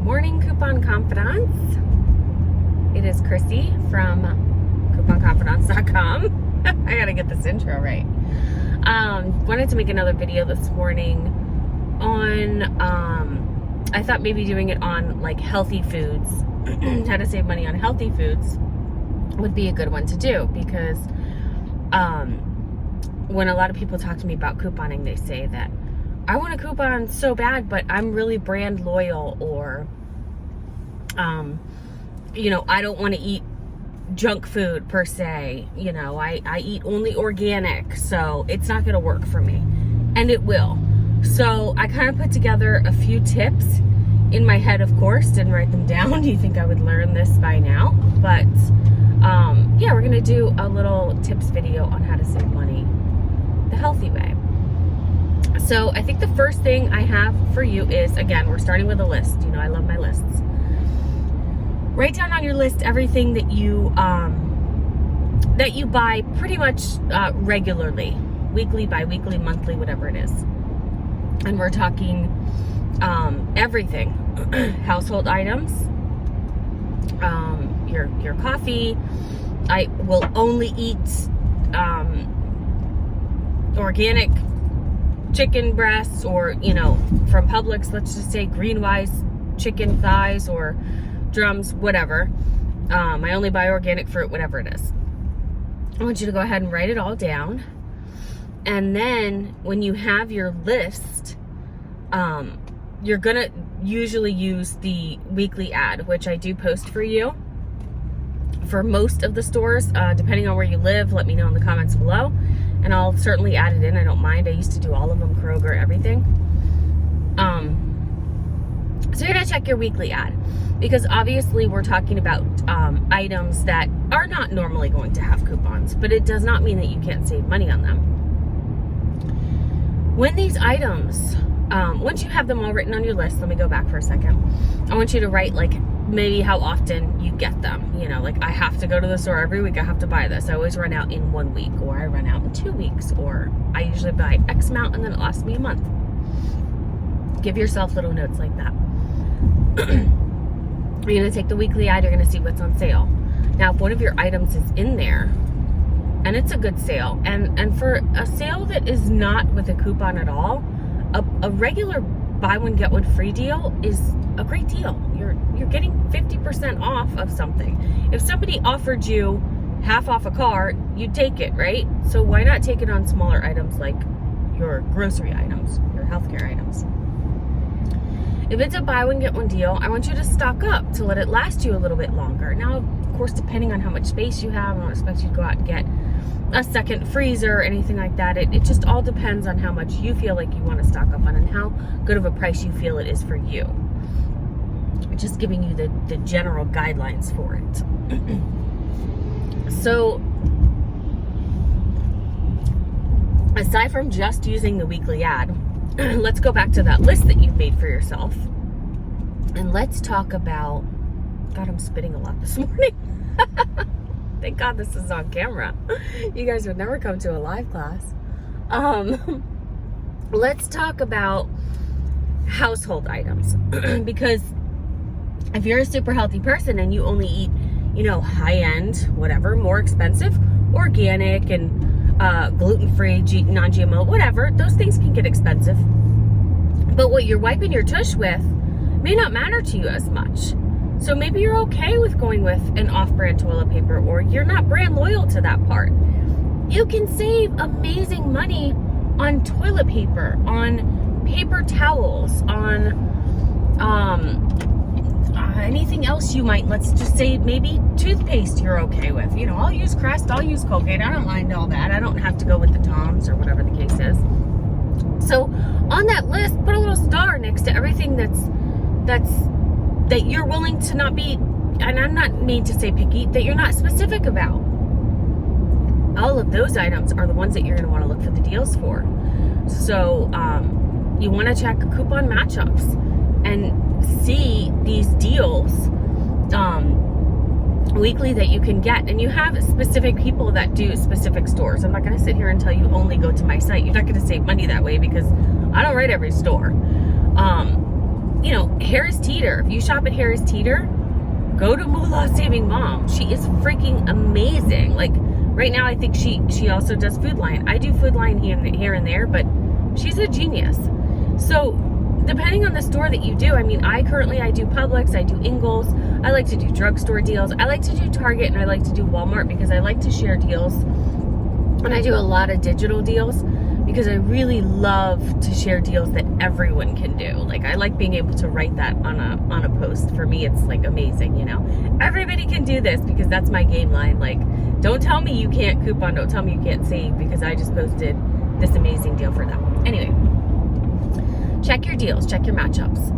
morning, Coupon Confidants. It is Chrissy from CouponConfidants.com. I gotta get this intro right. Wanted to make another video this morning on, I thought maybe doing it on like healthy foods, how to save money on healthy foods would be a good one to do, because when a lot of people talk to me about couponing, they say that I want a coupon so bad, but I'm really brand loyal, or, I don't want to eat junk food per se. I eat only organic, so it's not going to work for me. And it will. So I kind of put together a few tips in my head, of course, didn't write them down. Do you think I would learn this by now? But, we're going to do a little tips video on how to save money the healthy way. So I think the first thing I have for you is, again, we're starting with a list. I love my lists. Write down on your list everything that you buy pretty much regularly, weekly, bi-weekly, monthly, whatever it is. And we're talking everything, household items, your coffee. I will only eat organic chicken breasts, or from Publix, let's just say Greenwise chicken thighs or drums, whatever. I only buy organic fruit, whatever it is. I want you to go ahead and write it all down, and then when you have your list, you're gonna usually use the weekly ad, which I do post for you for most of the stores. Depending on where you live, let me know in the comments below, and I'll certainly add it in. I don't mind. I used to do all of them, Kroger, everything. So you're gonna check your weekly ad, because obviously we're talking about items that are not normally going to have coupons, but it does not mean that you can't save money on them. When these items, once you have them all written on your list, let me go back for a second. I want you to write like maybe how often you get them. Like I have to go to the store every week, I have to buy this. I always run out in 1 week, or I run out in 2 weeks, or I usually buy X amount and then it lasts me a month. Give yourself little notes like that. You're going to take the weekly ad, you're going to see what's on sale. Now, if one of your items is in there and it's a good sale, and for a sale that is not with a coupon at all, a regular buy one get one free deal is a great deal. You're getting 50% off of something. If somebody offered you half off a car, you'd take it, right? So why not take it on smaller items like your grocery items, your healthcare items? If it's a buy one get one deal, I want you to stock up to let it last you a little bit longer. Now, of course, depending on how much space you have, I don't expect you to go out and get a second freezer or anything like that. It just all depends on how much you feel like you want to stock up on and how good of a price you feel it is for you. Just giving you the general guidelines for it. So, aside from just using the weekly ad, let's go back to that list that you've made for yourself, and let's talk about, God, I'm spitting a lot this morning. Thank God this is on camera. You guys would never come to a live class. Let's talk about household items, because if you're a super healthy person and you only eat, high-end, whatever, more expensive, organic and gluten-free, non-GMO, whatever, those things can get expensive. But what you're wiping your tush with may not matter to you as much. So maybe you're okay with going with an off-brand toilet paper, or you're not brand loyal to that part. You can save amazing money on toilet paper, on paper towels, on anything else you might, let's just say maybe toothpaste you're okay with. I'll use Crest, I'll use Colgate, I don't mind all that. I don't have to go with the Toms or whatever the case is. So on that list, put a little star next to everything that you're willing to not be, and I'm not mean to say picky, that you're not specific about. All of those items are the ones that you're going to want to look for the deals for. So you want to check coupon matchups and see these deals weekly that you can get. And you have specific people that do specific stores. I'm not going to sit here and tell you only go to my site. You're not going to save money that way, because I don't write every store. Harris Teeter. If you shop at Harris Teeter, go to Moolah Saving Mom. She is freaking amazing. Like right now, I think she also does Food Lion. I do Food Lion here and there, but she's a genius. So depending on the store that you do, I mean, I do Publix, I do Ingles, I like to do drugstore deals, I like to do Target, and I like to do Walmart because I like to share deals. And I do a lot of digital deals because I really love to share deals that everyone can do. Like I like being able to write that on a post. For me, it's like amazing, you know. Everybody can do this because that's my game line. Like, don't tell me you can't coupon, don't tell me you can't save because I just posted this amazing deal for them. Anyway, check your deals, check your matchups.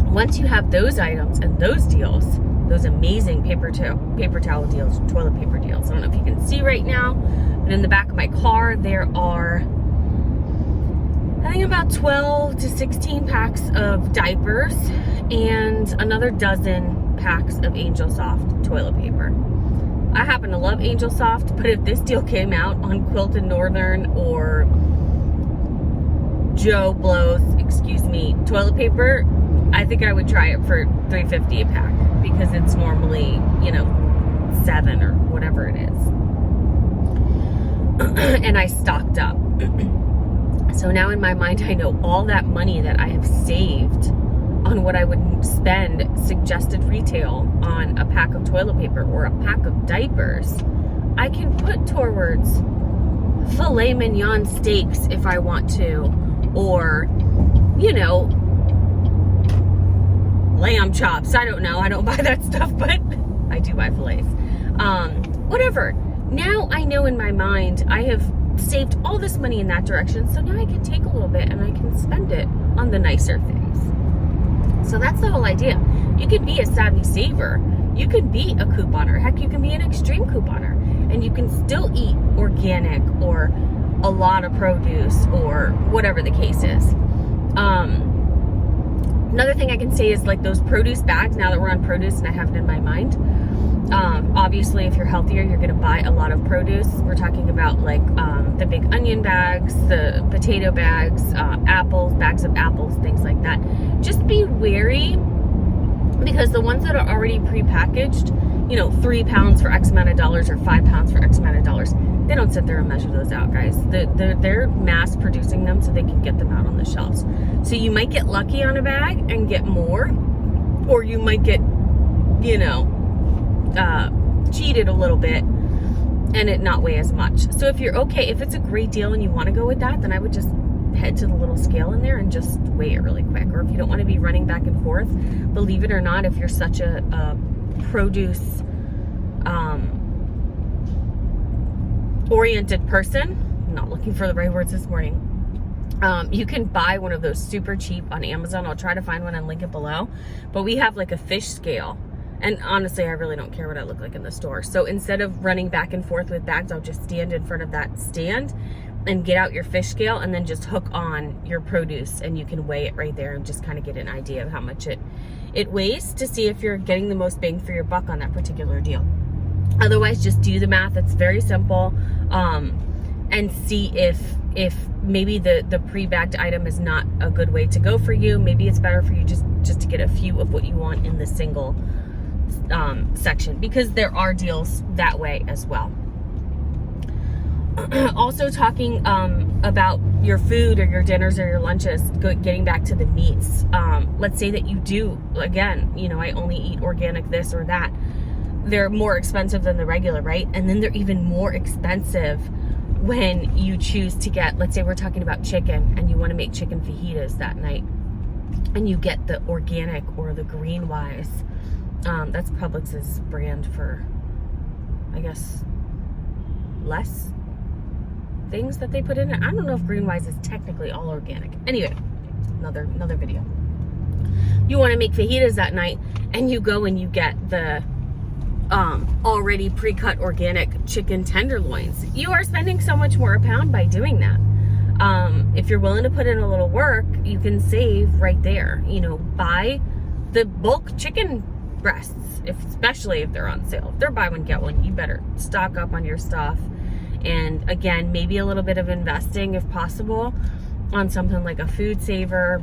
Once you have those items and those deals, those amazing paper towel deals, toilet paper deals. I don't know if you can see right now, but in the back of my car, there are, I think about 12 to 16 packs of diapers and another dozen packs of Angel Soft toilet paper. I happen to love Angel Soft, but if this deal came out on Quilted Northern or Joe Blow's, toilet paper, I think I would try it for $3.50 a pack because it's normally, you know, $7 or whatever it is. And I stocked up. So now in my mind, I know all that money that I have saved on what I would spend suggested retail on a pack of toilet paper or a pack of diapers, I can put towards filet mignon steaks if I want to, or, you know, lamb chops. I don't know. I don't buy that stuff, but I do buy fillets. Whatever. Now I know in my mind I have saved all this money in that direction, so now I can take a little bit and I can spend it on the nicer things. So that's the whole idea. You could be a savvy saver. You could be a couponer. Heck, you can be an extreme couponer, and you can still eat organic or a lot of produce or whatever the case is. Another thing I can say is like those produce bags, now that we're on produce and I have it in my mind. Obviously, if you're healthier, you're going to buy a lot of produce. We're talking about like the big onion bags, the potato bags, apples, bags of apples, things like that. Just be wary because the ones that are already prepackaged, you know, 3 pounds for X amount of dollars or 5 pounds for X amount of dollars, they don't sit there and measure those out, guys. They're mass producing them so they can get them out on the shelves. So you might get lucky on a bag and get more, or you might get, you know, cheated a little bit and it not weigh as much. So if you're okay, if it's a great deal and you want to go with that, then I would just head to the little scale in there and just weigh it really quick. Or if you don't want to be running back and forth, believe it or not, if you're such a produce oriented person, I'm not looking for the right words this morning, you can buy one of those super cheap on Amazon. I'll try to find one and link it below, but we have like a fish scale, and honestly I really don't care what I look like in the store. So instead of running back and forth with bags, I'll just stand in front of that stand and get out your fish scale and then just hook on your produce, and you can weigh it right there and just kind of get an idea of how much it weighs to see if you're getting the most bang for your buck on that particular deal. Otherwise, just do the math. It's very simple, and see if maybe the pre-bagged item is not a good way to go for you. Maybe it's better for you just to get a few of what you want in the single section, because there are deals that way as well. Also talking about your food or your dinners or your lunches, getting back to the meats. Let's say that you do, again, you know, I only eat organic this or that. They're more expensive than the regular, right? And then they're even more expensive when you choose to get, let's say we're talking about chicken and you want to make chicken fajitas that night, and you get the organic or the Green Wise. That's Publix's brand for, I guess, less things that they put in it. I don't know if Green Wise is technically all organic. Anyway, another video. You want to make fajitas that night, and you go and you get the already pre-cut organic chicken tenderloins. You are spending so much more a pound by doing that. If you're willing to put in a little work, you can save right there. You know, buy the bulk chicken breasts, especially if they're on sale. If they're buy one get one, you better stock up on your stuff. And again, maybe a little bit of investing if possible on something like a food saver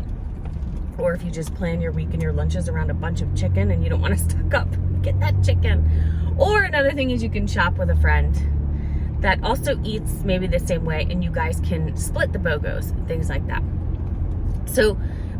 Or if you just plan your week and your lunches around a bunch of chicken and you don't want to stock up, get that chicken. Or another thing is you can shop with a friend that also eats maybe the same way, and you guys can split the BOGOs, things like that. So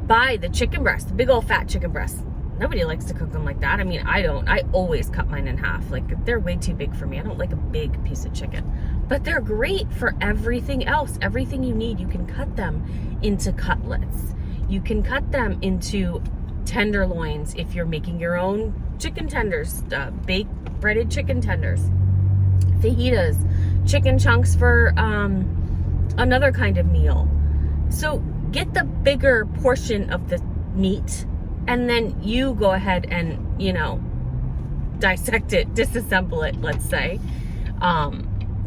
buy the chicken breast, the big old fat chicken breast. Nobody likes to cook them like that. I mean, I don't. I always cut mine in half. Like, they're way too big for me. I don't like a big piece of chicken. But they're great for everything else. Everything you need, you can cut them into cutlets. You can cut them into tenderloins if you're making your own chicken tenders, baked breaded chicken tenders, fajitas, chicken chunks for another kind of meal. So get the bigger portion of the meat, and then you go ahead and, dissect it, disassemble it, let's say.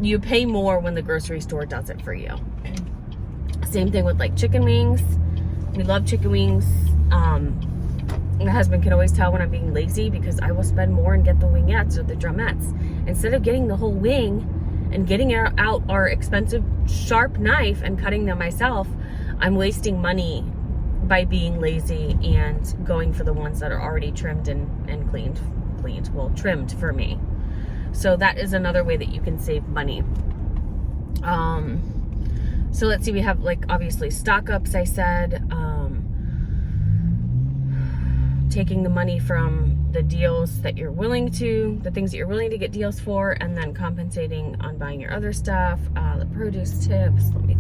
You pay more when the grocery store does it for you. Same thing with like chicken wings. We love chicken wings. My husband can always tell when I'm being lazy because I will spend more and get the wingettes or the drumettes. Instead of getting the whole wing and getting out our expensive sharp knife and cutting them myself, I'm wasting money by being lazy and going for the ones that are already trimmed and trimmed for me. So that is another way that you can save money. So let's see, we have like obviously stock ups, I said, taking the money from the deals that you're willing to, the things that you're willing to get deals for, and then compensating on buying your other stuff, the produce tips. Let me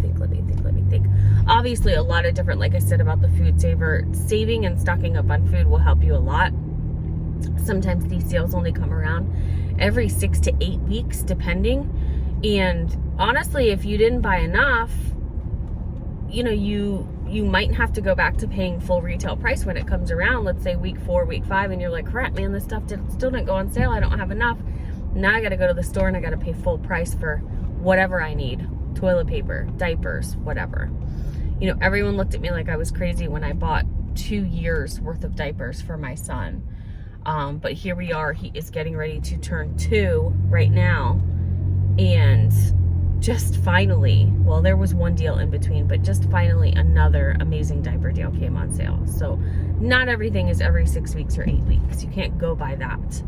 think. Obviously a lot of different, like I said about the food saver, saving and stocking up on food will help you a lot. Sometimes these sales only come around every 6 to 8 weeks, depending. And honestly, if you didn't buy enough, you might have to go back to paying full retail price when it comes around. Let's say week 4, week 5, and you're like, crap, man, this stuff still didn't go on sale. I don't have enough. Now I got to go to the store and I got to pay full price for whatever I need. Toilet paper, diapers, whatever. Everyone looked at me like I was crazy when I bought 2 years worth of diapers for my son. But here we are. He is getting ready to turn 2 right now. And just finally, well, there was one deal in between, but just finally another amazing diaper deal came on sale. So not everything is every 6 weeks or 8 weeks. You can't go by that,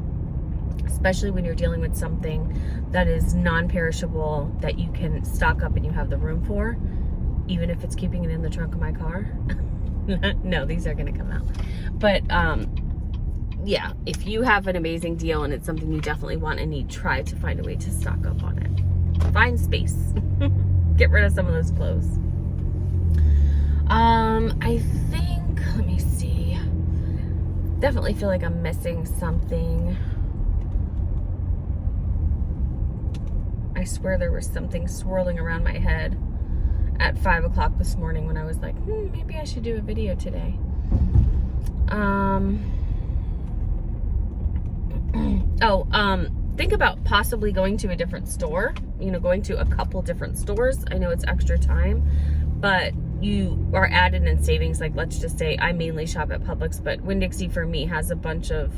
especially when you're dealing with something that is non-perishable that you can stock up and you have the room for, even if it's keeping it in the trunk of my car. No, these are going to come out. But yeah, if you have an amazing deal and it's something you definitely want and need, try to find a way to stock up on it. Find space. Get rid of some of those clothes. I think, let me see. Definitely feel like I'm missing something. I swear there was something swirling around my head at 5 o'clock this morning when I was like, maybe I should do a video today. Think about possibly going to a different store, going to a couple different stores. I know it's extra time, but you are added in savings. Like, let's just say I mainly shop at Publix, but Winn-Dixie for me has a bunch of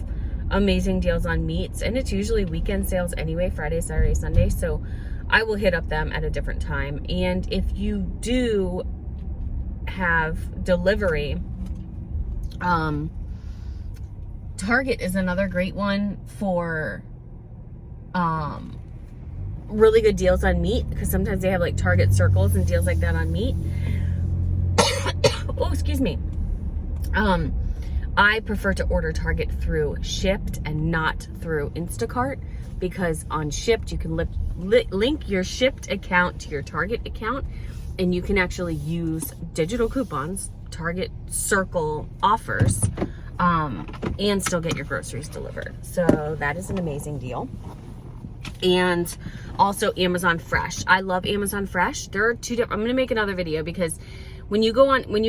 amazing deals on meats, and it's usually weekend sales anyway, Friday, Saturday, Sunday. So I will hit up them at a different time. And if you do have delivery, Target is another great one for really good deals on meat, because sometimes they have like Target circles and deals like that on meat. Oh, excuse me. I prefer to order Target through Shipt and not through Instacart, because on Shipt you can link your Shipt account to your Target account, and you can actually use digital coupons, Target Circle offers, and still get your groceries delivered. So that is an amazing deal. And also Amazon Fresh. I love Amazon Fresh. There are two different, I'm going to make another video, because when you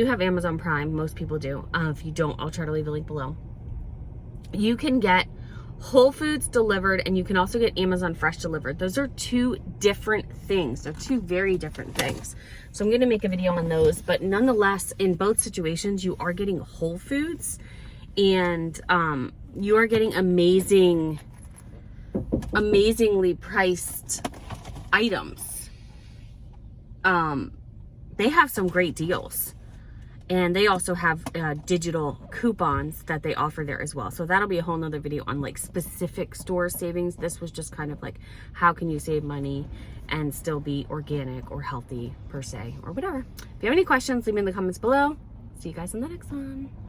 have Amazon Prime, most people do. If you don't, I'll try to leave a link below. You can get Whole Foods delivered, and you can also get Amazon Fresh delivered. Those are two different things. They're two very different things. So I'm going to make a video on those, but nonetheless, in both situations, you are getting Whole Foods, and you are getting amazingly priced items. They have some great deals. And they also have digital coupons that they offer there as well. So that'll be a whole nother video on like specific store savings. This was just kind of like, how can you save money and still be organic or healthy per se, or whatever. If you have any questions, leave me in the comments below. See you guys in the next one.